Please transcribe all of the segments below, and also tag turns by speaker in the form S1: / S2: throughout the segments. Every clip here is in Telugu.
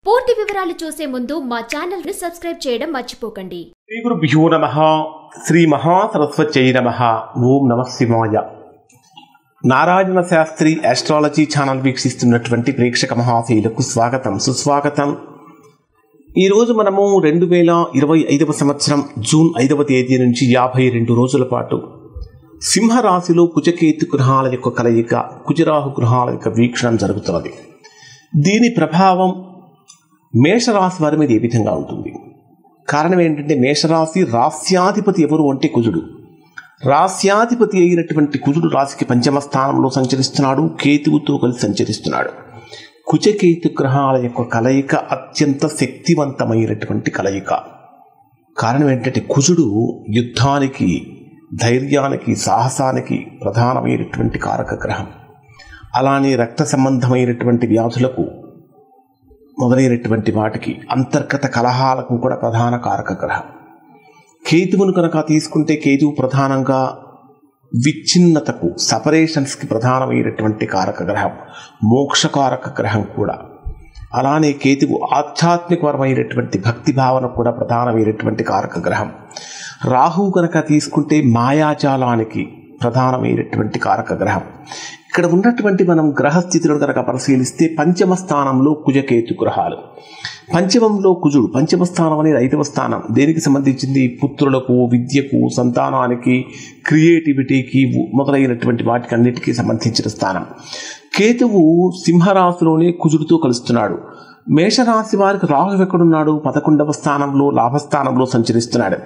S1: పూర్తి వివరాలు చూసే ముందు మా ఛానల్ ని సబ్స్క్రైబ్ చేయడం మర్చిపోకండి.
S2: శ్రీ గురుభ్యో నమః. శ్రీ మహాసరస్వత్యై నమః. ఓం నమః శివాయ. నారాయణ శాస్త్రి ఆస్ట్రాలజీ ఛానల్ వీక్షిస్తున్నటువంటి ప్రేక్షక మహాశయులకు స్వాగతం, సుస్వాగతం. ఈరోజు మనము 2025 సంవత్సరం జూన్ 5వ తేదీ నుంచి 52 రోజుల పాటు సింహరాశిలో కుజకేతు గ్రహాల యొక్క కలయిక, కుజరాహు గ్రహాల యొక్క వీక్షణం జరుగుతున్నది. దీని ప్రభావం మేషరాశి వారి మీద ఏ విధంగా ఉంటుంది? కారణం ఏంటంటే, మేషరాశి రాస్యాధిపతి ఎవరు అంటే కుజుడు. రాస్యాధిపతి అయినటువంటి కుజుడు రాశికి పంచమ స్థానంలో సంచరిస్తున్నాడు, కేతువుతో కలిసి సంచరిస్తున్నాడు. కుజకేతు గ్రహాల యొక్క కలయిక అత్యంత శక్తివంతమైనటువంటి కలయిక. కారణం ఏంటంటే, కుజుడు యుద్ధానికి, ధైర్యానికి, సాహసానికి ప్రధానమైనటువంటి కారక గ్రహం. అలానే రక్త సంబంధమైనటువంటి వ్యాధులకు మొదలైనటువంటి వాటికి, అంతర్గత కలహాలకు కూడా ప్రధాన కారక గ్రహం. కేతువును కనుక తీసుకుంటే, కేతువు ప్రధానంగా విచ్ఛిన్నతకు, సపరేషన్స్కి ప్రధానమైనటువంటి కారక గ్రహం, మోక్షకారక గ్రహం కూడా. అలానే కేతువు ఆధ్యాత్మికపరమైనటువంటి భక్తి భావనకు కూడా ప్రధానమైనటువంటి కారక గ్రహం. రాహువు కనుక తీసుకుంటే మాయాజాలానికి ప్రధానమైనటువంటి కారక గ్రహం. ఇక్కడ ఉన్నటువంటి మనం గ్రహస్థితులను కనుక పరిశీలిస్తే, పంచమ స్థానంలో కుజకేతు గ్రహాలు. పంచమంలో కుజుడు. పంచమ స్థానం అనేది 5వ స్థానం. దేనికి సంబంధించింది? పుత్రులకు, విద్యకు, సంతానానికి, క్రియేటివిటీకి మొదలైనటువంటి వాటికి అన్నిటికీ సంబంధించిన స్థానం. కేతువు సింహరాశిలోనే కుజుడితో కలుస్తున్నాడు. మేషరాశి వారికి రాహు ఎక్కడున్నాడు? 11వ స్థానంలో, లాభస్థానంలో సంచరిస్తున్నాడు.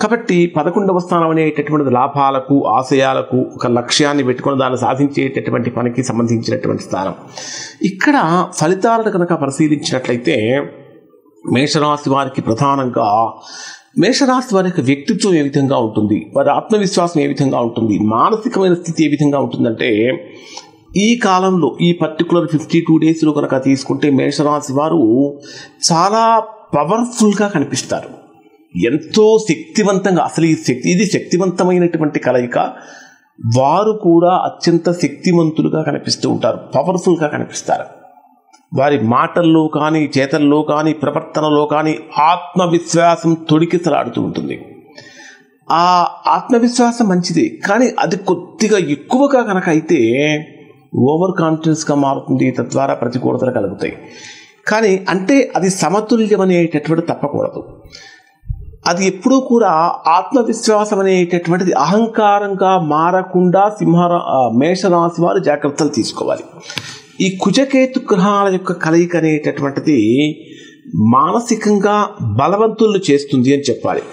S2: కాబట్టి 11వ స్థానం అనేటటువంటిది లాభాలకు, ఆశయాలకు, ఒక లక్ష్యాన్ని పెట్టుకుని దాన్ని సాధించేటటువంటి పనికి సంబంధించినటువంటి స్థానం. ఇక్కడ ఫలితాలను కనుక పరిశీలించినట్లయితే, మేషరాశి వారికి ప్రధానంగా, మేషరాశి వారి యొక్క వ్యక్తిత్వం ఏ విధంగా ఉంటుంది, వారి ఆత్మవిశ్వాసం ఏ విధంగా ఉంటుంది, మానసికమైన స్థితి ఏ విధంగా ఉంటుందంటే, ఈ కాలంలో, ఈ పర్టికులర్ 52 డేస్లో కనుక తీసుకుంటే, మేషరాశి వారు చాలా పవర్ఫుల్గా కనిపిస్తారు. ఎంతో శక్తివంతంగా, అసలు ఇది శక్తివంతమైనటువంటి కలయిక. వారు కూడా అత్యంత శక్తివంతులుగా కనిపిస్తూ ఉంటారు, పవర్ఫుల్గా కనిపిస్తారు. వారి మాటల్లో కానీ, చేతల్లో కానీ, ప్రవర్తనలో కానీ ఆత్మవిశ్వాసం తొడికిసలాడుతూ ఉంటుంది. ఆ ఆత్మవిశ్వాసం మంచిదే, కానీ అది కొద్దిగా ఎక్కువగా కనుక అయితే ఓవర్ కాన్ఫిడెన్స్గా మారుతుంది. తద్వారా ప్రతికూలతలు కలుగుతాయి. కానీ అంటే అది సమతుల్యం అనేటటువంటి తప్పకూడదు. అది ఎప్పుడూ కూడా ఆత్మవిశ్వాసం అనేటటువంటిది అహంకారంగా మారకుండా మేషరాశి వారు జాగ్రత్తలు తీసుకోవాలి. ఈ కుజకేతు గ్రహాల యొక్క కలయిక అనేటటువంటిది మానసికంగా బలవంతులను చేస్తుంది అని చెప్పాలి.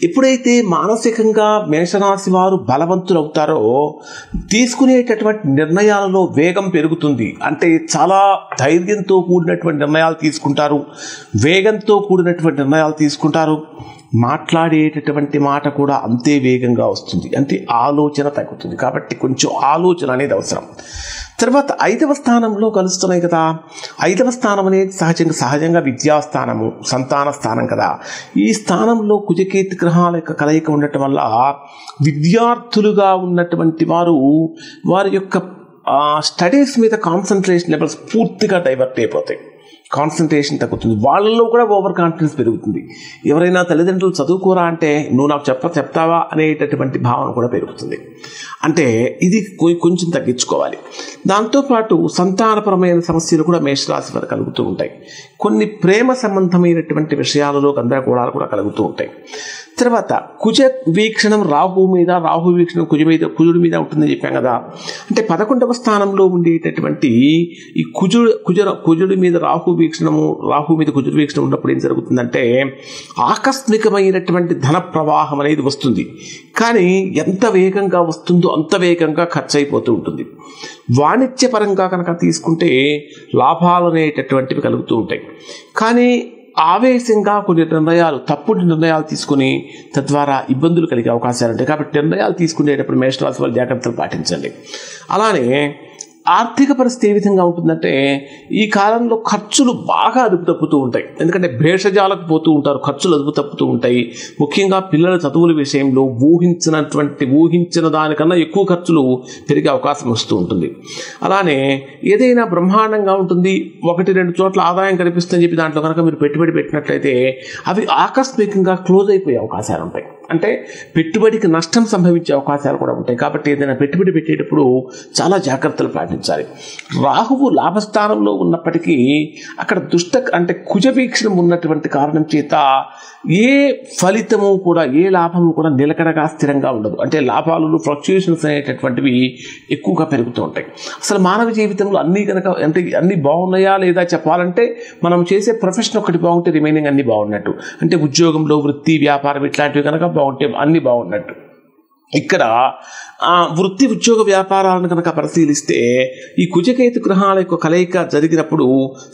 S2: ఎప్పుడైతే మానసికంగా మేషరాశి వారు బలవంతులు అవుతారో, తీసుకునేటటువంటి నిర్ణయాలలో వేగం పెరుగుతుంది. అంటే చాలా ధైర్యంతో కూడినటువంటి నిర్ణయాలు తీసుకుంటారు, వేగంతో కూడినటువంటి నిర్ణయాలు తీసుకుంటారు. మాట్లాడేటటువంటి మాట కూడా అంతే వేగంగా వస్తుంది, అంటే ఆలోచన తగ్గుతుంది. కాబట్టి కొంచెం ఆలోచన అనేది అవసరం. తర్వాత 5వ స్థానంలో కలుస్తున్నాయి కదా. 5వ స్థానం అనేది సహజంగా విద్యాస్థానము, సంతాన స్థానం కదా. ఈ స్థానంలో కుజకేతు గ్రహాల యొక్క కలయిక ఉండటం వల్ల విద్యార్థులుగా ఉన్నటువంటి వారి యొక్క స్టడీస్ మీద కాన్సన్ట్రేషన్ లెవెల్స్ పూర్తిగా డైవర్ట్ అయిపోతాయి. కాన్సన్ట్రేషన్ తగ్గుతుంది. వాళ్ళలో కూడా ఓవర్ కాన్ఫిడెన్స్ పెరుగుతుంది. ఎవరైనా తల్లిదండ్రులు చదువుకోరా అంటే, నువ్వు నాకు చెప్తావా అనేటటువంటి భావన కూడా పెరుగుతుంది. అంటే ఇది కొంచెం తగ్గించుకోవాలి. దాంతోపాటు సంతానపరమైన సమస్యలు కూడా మేషరాశి వారు కలుగుతూ ఉంటాయి. కొన్ని ప్రేమ సంబంధమైనటువంటి విషయాలలో గందరగోళాలు కూడా కలుగుతూ ఉంటాయి. తర్వాత కుజ వీక్షణం రాహు మీద, రాహు వీక్షణం కుజుడి మీద ఉంటుందని చెప్పాం కదా. అంటే 11వ స్థానంలో ఉండేటటువంటి ఈ కుజుడి మీద రాహు వీక్షణము, రాహు మీద కుజుడి వీక్షణం ఉన్నప్పుడు ఏం జరుగుతుందంటే, ఆకస్మికమైనటువంటి ధన ప్రవాహం అనేది వస్తుంది. కానీ ఎంత వేగంగా వస్తుందో అంత వేగంగా ఖర్చు అయిపోతూ ఉంటుంది. వాణిజ్యపరంగా కనుక తీసుకుంటే లాభాలు అనేటటువంటివి కలుగుతూ ఉంటాయి. కానీ ఆవేశంగా కొన్ని నిర్ణయాలు, తప్పుడు నిర్ణయాలు తీసుకుని తద్వారా ఇబ్బందులు కలిగే అవకాశాలు ఉంటాయి. కాబట్టి నిర్ణయాలు తీసుకునేటప్పుడు మేషరాశి వారు జాగ్రత్తలు పాటించండి. అలానే ఆర్థిక పరిస్థితి ఏ విధంగా ఉంటుందంటే ఈ కాలంలో ఖర్చులు బాగా అదుపు తప్పుతూ ఉంటాయి. ఎందుకంటే భేషజాలకు పోతూ ఉంటారు, ఖర్చులు అదుపు తప్పుతూ ఉంటాయి. ముఖ్యంగా పిల్లల చదువుల విషయంలో ఊహించిన దానికన్నా ఎక్కువ ఖర్చులు పెరిగే అవకాశం వస్తూ ఉంటుంది. అలానే ఏదైనా బ్రహ్మాండంగా ఉంటుంది, 1-2 చోట్ల ఆదాయం కనిపిస్తుందని చెప్పి దాంట్లో కనుక మీరు పెట్టుబడి పెట్టినట్లయితే అవి ఆకస్మికంగా క్లోజ్ అయిపోయే అవకాశాలు ఉంటాయి. అంటే పెట్టుబడికి నష్టం సంభవించే అవకాశాలు కూడా ఉంటాయి. కాబట్టి ఏదైనా పెట్టుబడి పెట్టేటప్పుడు చాలా జాగ్రత్తలు పాటించాలి. రాహువు లాభస్థానంలో ఉన్నప్పటికీ అక్కడ అంటే కుజ వీక్షణం ఉన్నటువంటి కారణం చేత ఏ ఫలితము కూడా, ఏ లాభము కూడా నిలకడగా స్థిరంగా ఉండదు. అంటే లాభాలు ఫ్లక్చుయేషన్స్ అనేటటువంటివి ఎక్కువగా పెరుగుతూ ఉంటాయి. అసలు మానవ జీవితంలో అన్నీ బాగున్నాయా లేదా చెప్పాలంటే మనం చేసే ప్రొఫెషన్ ఒకటి బాగుంటే రిమైనింగ్ అన్నీ బాగున్నట్టు. అంటే ఉద్యోగంలో, వృత్తి, వ్యాపారం ఇట్లాంటివి కనుక బాగుంటే అన్నీ బాగున్నట్టు. ఇక్కడ వృత్తి, ఉద్యోగ వ్యాపారాలను కనుక పరిశీలిస్తే ఈ కుజకేతు గ్రహాల యొక్క కలయిక జరిగినప్పుడు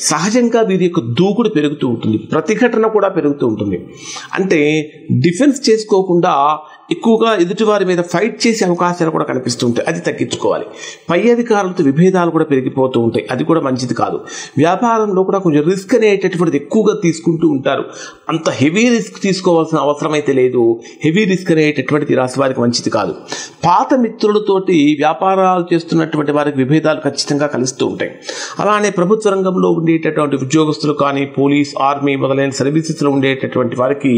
S2: సహజంగా వీరి యొక్క దూకుడు పెరుగుతూ ఉంటుంది, ప్రతిఘటన కూడా పెరుగుతూ ఉంటుంది. అంటే డిఫెన్స్ చేసుకోకుండా ఎక్కువగా ఎదుటివారి మీద ఫైట్ చేసే అవకాశాలు కూడా కనిపిస్తూ ఉంటాయి. అది తగ్గించుకోవాలి. పై అధికారులతో విభేదాలు కూడా పెరిగిపోతూ ఉంటాయి. అది కూడా మంచిది కాదు. వ్యాపారంలో కూడా కొంచెం రిస్క్ అనేటటువంటిది ఎక్కువగా తీసుకుంటూ ఉంటారు. అంత హెవీ రిస్క్ తీసుకోవాల్సిన అవసరం అయితే లేదు. హెవీ రిస్క్ అనేటటువంటిది రాశి వారికి మంచిది కాదు. పాత మిత్రులతోటి వ్యాపారాలు చేస్తున్నటువంటి వారికి విభేదాలు ఖచ్చితంగా కలుస్తూ ఉంటాయి. అలానే ప్రభుత్వ రంగంలో ఉండేటటువంటి ఉద్యోగస్తులు కానీ, పోలీస్, ఆర్మీ మొదలైన సర్వీసెస్లో ఉండేటటువంటి వారికి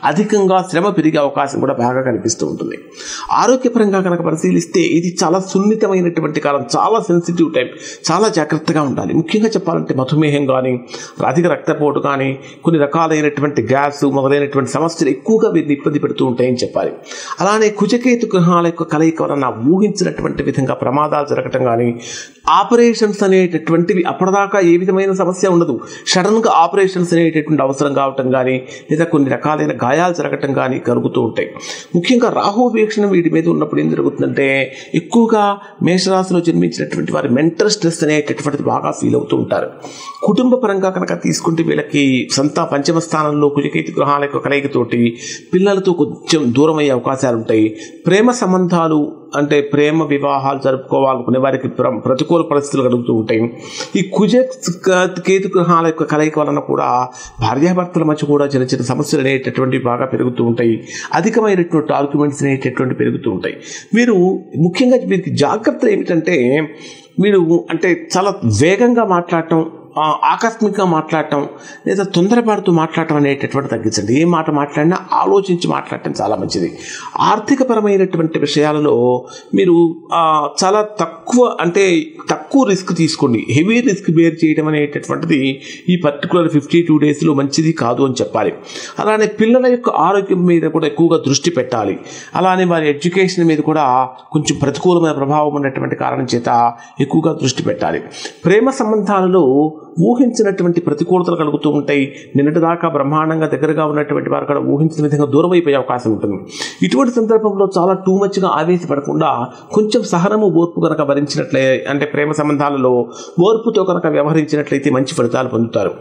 S2: అధికంగా శ్రమ పెరిగే అవకాశం కూడా బాగా కనిపిస్తూ ఉంటుంది. ఆరోగ్యపరంగా కనుక పరిశీలిస్తే ఇది చాలా సున్నితమైనటువంటి కాలం, చాలా సెన్సిటివ్ టైం, చాలా జాగ్రత్తగా ఉండాలి. ముఖ్యంగా చెప్పాలంటే మధుమేహం కానీ, అధిక రక్తపోటు కానీ, కొన్ని రకాలైనటువంటి గ్యాస్ మొదలైనటువంటి సమస్యలు ఎక్కువగా వీరిని ఇబ్బంది పెడుతూ ఉంటాయని చెప్పాలి. అలానే కుజకేతు గ్రహాల యొక్క కలయిక వలన ఊహించినటువంటి విధంగా ప్రమాదాలు జరగటం కానీ, ఆపరేషన్స్ అనేటటువంటివి అప్పటిదాకా ఏ విధమైన సమస్య ఉండదు, సడన్గా ఆపరేషన్స్ అనేటటువంటి అవసరం కావటం కానీ, లేదా కొన్ని రకాలైన గాయాలు జరగటం కానీ కలుగుతూ ఉంటాయి. ముఖ్యంగా రాహు వీక్షణం వీటి మీద ఉన్నప్పుడు ఏం జరుగుతుందంటే ఎక్కువగా మేషరాశిలో జన్మించినటువంటి వారి మెంటల్ స్ట్రెస్ అనేటటువంటిది బాగా ఫీల్ అవుతూ ఉంటారు. కుటుంబ పరంగా కనుక తీసుకుంటే వీళ్ళకి పంచమ స్థానంలో కుజకేతు గ్రహాల యొక్క కలయికతోటి పిల్లలతో కొంచెం దూరం అయ్యే అవకాశాలు ఉంటాయి. ప్రేమ సంబంధాలు అంటే ప్రేమ వివాహాలు జరుపుకోవాలనుకునే వారికి ప్రతికూల పరిస్థితులు కలుగుతూ ఉంటాయి. ఈ కేతు గ్రహాల యొక్క కలయిక వలన కూడా భార్యాభర్తల మధ్య కూడా చిన్న చిన్న సమస్యలు అనేటటువంటివి బాగా పెరుగుతూ ఉంటాయి. అధికమైనటువంటి ఆర్గ్యుమెంట్స్ అనేటటువంటి పెరుగుతూ ఉంటాయి. ముఖ్యంగా వీరికి జాగ్రత్తలు ఏమిటంటే అంటే చాలా వేగంగా మాట్లాడటం, ఆకస్మికంగా మాట్లాడటం, లేదా తొందరపాటుతో మాట్లాడటం అనేటటువంటి తగ్గించండి. ఏ మాట మాట్లాడినా ఆలోచించి మాట్లాడటం చాలా మంచిది. ఆర్థికపరమైనటువంటి విషయాలలో మీరు చాలా తక్కువ రిస్క్ తీసుకోండి. హెవీ రిస్క్ బేర్ చేయడం అనేటటువంటిది ఈ పర్టికులర్ 52 డేస్లో మంచిది కాదు అని చెప్పాలి. అలానే పిల్లల యొక్క ఆరోగ్యం మీద కూడా ఎక్కువగా దృష్టి పెట్టాలి. అలానే వారి ఎడ్యుకేషన్ మీద కూడా కొంచెం ప్రతికూలమైన ప్రభావం ఉన్నటువంటి కారణం చేత ఎక్కువగా దృష్టి పెట్టాలి. ప్రేమ సంబంధాలలో ఊహించినటువంటి ప్రతికూలతలు కలుగుతూ ఉంటాయి. నిన్నటిదాకా బ్రహ్మాండంగా దగ్గరగా ఉన్నటువంటి వారు కూడా ఊహించిన విధంగా దూరం అయిపోయే అవకాశం ఉంటుంది. ఇటువంటి సందర్భంలో చాలా టూ మచ్గా ఆవేశపడకుండా కొంచెం సహనము, ఓర్పు కనుక భరించినట్లయితే, అంటే ప్రేమ సంబంధాలలో ఓర్పుతో కనుక వ్యవహరించినట్లయితే మంచి ఫలితాలు పొందుతారు.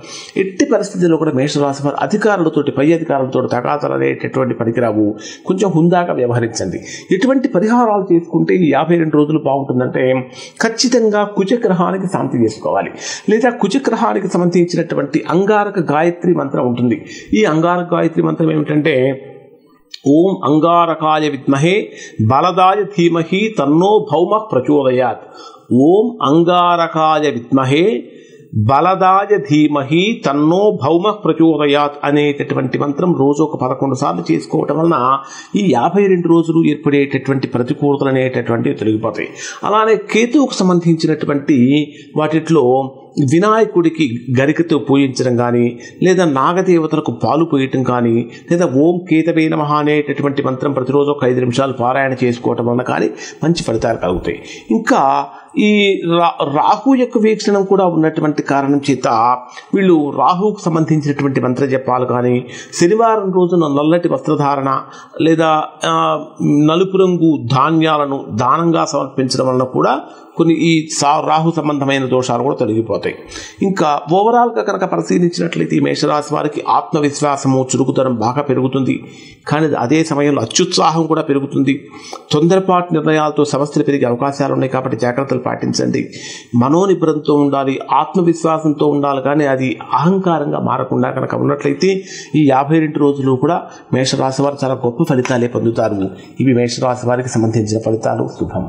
S2: ఎట్టి పరిస్థితుల్లో కూడా మేషరాశి వారు అధికారులతోటి, పై అధికారులతో తగాదాలు అనేటటువంటి పనికిరావు. కొంచెం హుందాగా వ్యవహరించండి. ఎటువంటి పరిహారాలు చేసుకుంటే ఈ 52 రోజులు బాగుంటుందంటే ఖచ్చితంగా కుజగ్రహానికి శాంతి చేసుకోవాలి. లేదా కుజగ్రహానికి సంబంధించినటువంటి అంగారక గాయత్రి మంత్రం ఉంటుంది. ఈ అంగారక గాయత్రి మంత్రం ఏమిటంటే ఓం అంగారకాయ విద్మహే బలదాయ ధీమహి తన్నో భౌమ ప్రచోదయాత్. ఓం అంగారకాయ విద్మహే బలదాయ ధీమహి తన్నో భౌమ ప్రచోదయాత్ అనేటటువంటి మంత్రం రోజు ఒక 11 సార్లు చేసుకోవటం వలన ఈ 52 రోజులు ఏర్పడేటటువంటి ప్రతికూలతలు అనేటటువంటివి తొలగిపోతాయి. అలానే కేతువుకు సంబంధించినటువంటి వాటిలో వినాయకుడికి గరికతో పూజించడం కానీ, లేదా నాగదేవతలకు పాలు పోయటం కానీ, లేదా ఓం కేతవే నమః అనేటటువంటి మంత్రం ప్రతిరోజు ఒక 5 నిమిషాలు పారాయణ చేసుకోవటం వలన కానీ మంచి ఫలితాలు కలుగుతాయి. ఇంకా ఈ రాహు యొక్క వీక్షణం కూడా ఉన్నటువంటి కారణం చేత వీళ్ళు రాహువుకు సంబంధించినటువంటి మంత్ర జపాలు కానీ, శనివారం రోజున నల్లటి వస్త్రధారణ లేదా నలుపు రంగు ధాన్యాలను దానంగా సమర్పించడం వలన కూడా కొన్ని ఈ రాహు సంబంధమైన దోషాలు కూడా తొలగిపోతాయి. ఇంకా ఓవరాల్గా కనుక పరిశీలించినట్లయితే ఈ మేషరాశి వారికి ఆత్మవిశ్వాసము, చురుకుతనం బాగా పెరుగుతుంది. కానీ అదే సమయంలో అత్యుత్సాహం కూడా పెరుగుతుంది. తొందరపాటు నిర్ణయాలతో సమస్యలు పెరిగే అవకాశాలు ఉన్నాయి. కాబట్టి జాగ్రత్తలు జాగ్రత్తలు పాటించండి. మనోనిబ్బరంతో ఉండాలి, ఆత్మవిశ్వాసంతో ఉండాలి, కానీ అది అహంకారంగా మారకుండా కనుక ఉన్నట్లయితే ఈ 52 రోజులు కూడా మేషరాశి వారు చాలా గొప్ప ఫలితాలే పొందుతారు. ఇవి మేషరాశి వారికి సంబంధించిన ఫలితాలు. శుభం.